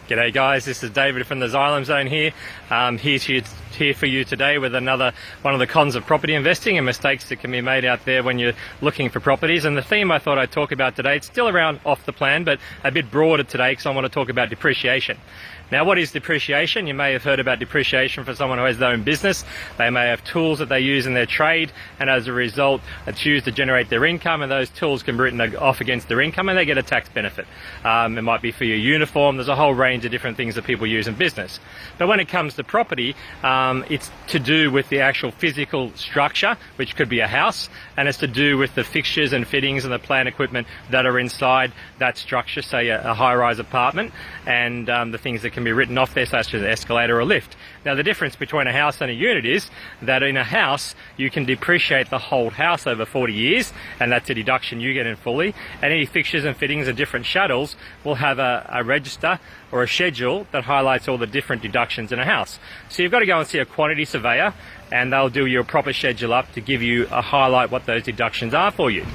G'day guys, this is David from the Xylem Zone here. Here for you today with another one of the cons of property investing and mistakes that can be made out there when you're looking for properties. And the theme I thought I'd talk about today, it's still around off the plan, but a bit broader today because I want to talk about depreciation. Now, what is depreciation? You may have heard about depreciation for someone who has their own business. They may have tools that they use in their trade, and as a result, choose to generate their income, and those tools can be written off against their income, and they get a tax benefit. It might be for your uniform. There's a whole range of different things that people use in business. But when it comes to property, it's to do with the actual physical structure, which could be a house, and it's to do with the fixtures and fittings and the plant equipment that are inside that structure, say a high-rise apartment, and the things that can be written off there, such as an escalator or a lift. Now, the difference between a house and a unit is that in a house, you can depreciate the whole house over 40 years, and that's a deduction you get in fully. And any fixtures and fittings and different shuttles will have a register or a schedule that highlights all the different deductions in a house. So you've got to go and see a quantity surveyor, and they'll do your proper schedule up to give you a highlight what those deductions are for you.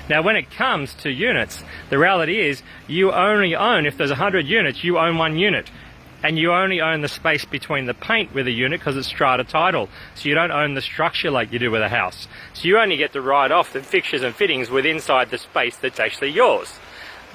Now, when it comes to units, the reality is you only own, if there's 100 units, you own one unit. And you only own the space between the paint with a unit because it's strata title. So you don't own the structure like you do with a house. So you only get to write off the fixtures and fittings with inside the space that's actually yours.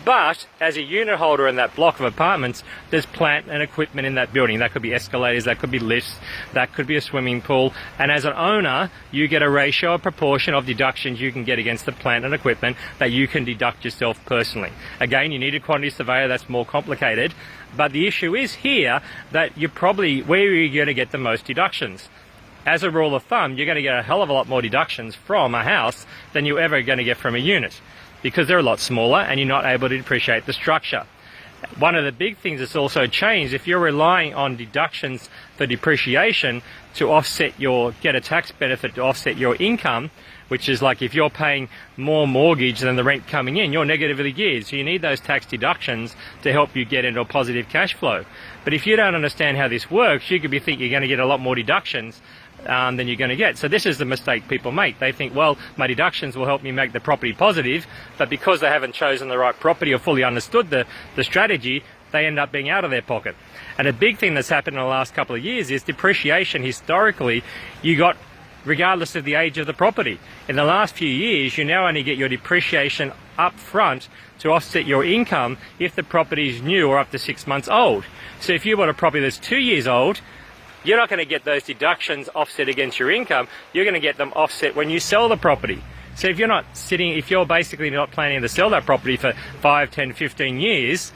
But as a unit holder in that block of apartments, there's plant and equipment in that building. That could be escalators, that could be lifts, that could be a swimming pool. And as an owner, you get a ratio, a proportion of deductions you can get against the plant and equipment that you can deduct yourself personally. Again, you need a quantity surveyor, that's more complicated. But the issue is here that you're probably, where are you going to get the most deductions? As a rule of thumb, you're going to get a hell of a lot more deductions from a house than you're ever going to get from a unit, because they're a lot smaller and you're not able to depreciate the structure. One of the big things that's also changed, if you're relying on deductions for depreciation to get a tax benefit to offset your income, which is like if you're paying more mortgage than the rent coming in, you're negatively geared. So you need those tax deductions to help you get into a positive cash flow. But if you don't understand how this works, you could be thinking you're going to get a lot more deductions than you're going to get. So this is the mistake people make. They think, well, my deductions will help me make the property positive, but because they haven't chosen the right property or fully understood the strategy, they end up being out of their pocket. And a big thing that's happened in the last couple of years is depreciation. Historically, you got regardless of the age of the property. In the last few years, you now only get your depreciation up front to offset your income if the property is new or up to 6 months old. So if you bought a property that's 2 years old, you're not going to get those deductions offset against your income. You're going to get them offset when you sell the property. So if you're basically not planning to sell that property for 5, 10, 15 years,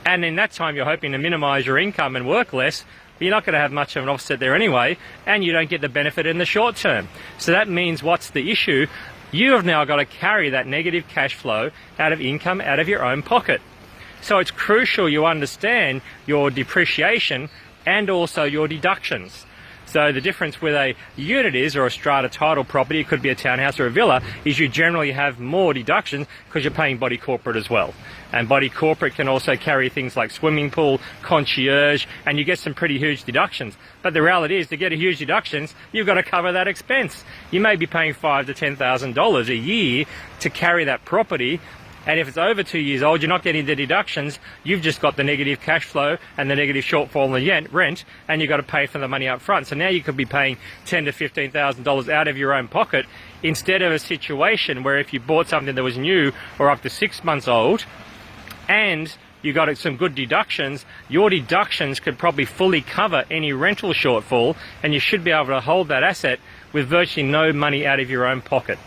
and in that time you're hoping to minimize your income and work less, you're not going to have much of an offset there anyway, and you don't get the benefit in the short term. So that means, what's the issue? You have now got to carry that negative cash flow out of income out of your own pocket. So it's crucial you understand your depreciation and also your deductions. So the difference with a unit or a strata title property, it could be a townhouse or a villa, is you generally have more deductions because you're paying body corporate as well. And body corporate can also carry things like swimming pool, concierge, and you get some pretty huge deductions. But the reality is, to get a huge deductions, you've got to cover that expense. You may be paying $5,000 to $10,000 a year to carry that property. And if it's over 2 years old, you're not getting the deductions. You've just got the negative cash flow and the negative shortfall in the rent, and you've got to pay for the money up front. So now you could be paying $10,000 to $15,000 out of your own pocket, instead of a situation where if you bought something that was new or up to 6 months old and you got some good deductions, your deductions could probably fully cover any rental shortfall, and you should be able to hold that asset with virtually no money out of your own pocket.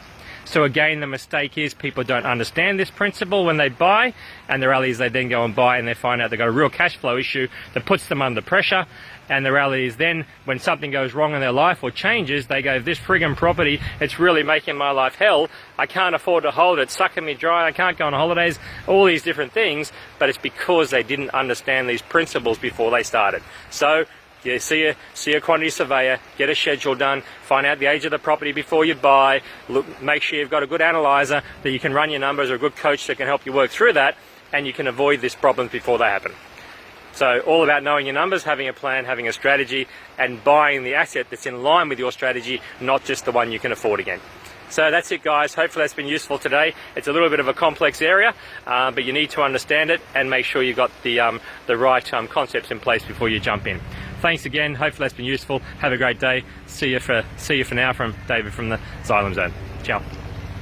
So again, the mistake is people don't understand this principle when they buy, and the reality is they then go and buy and they find out they've got a real cash flow issue that puts them under pressure. And the reality is then when something goes wrong in their life or changes, they go, this friggin' property, it's really making my life hell. I can't afford to hold it, sucking me dry, I can't go on holidays, all these different things. But it's because they didn't understand these principles before they started. So you see a quantity surveyor, get a schedule done, find out the age of the property before you buy, make sure you've got a good analyzer that you can run your numbers, or a good coach that can help you work through that, and you can avoid these problems before they happen. So all about knowing your numbers, having a plan, having a strategy, and buying the asset that's in line with your strategy, not just the one you can afford again. So that's it, guys. Hopefully that's been useful today. It's a little bit of a complex area, but you need to understand it and make sure you've got the right concepts in place before you jump in. Thanks again. Hopefully that's been useful. Have a great day. See you for now from David from the Xylem Zone. Ciao.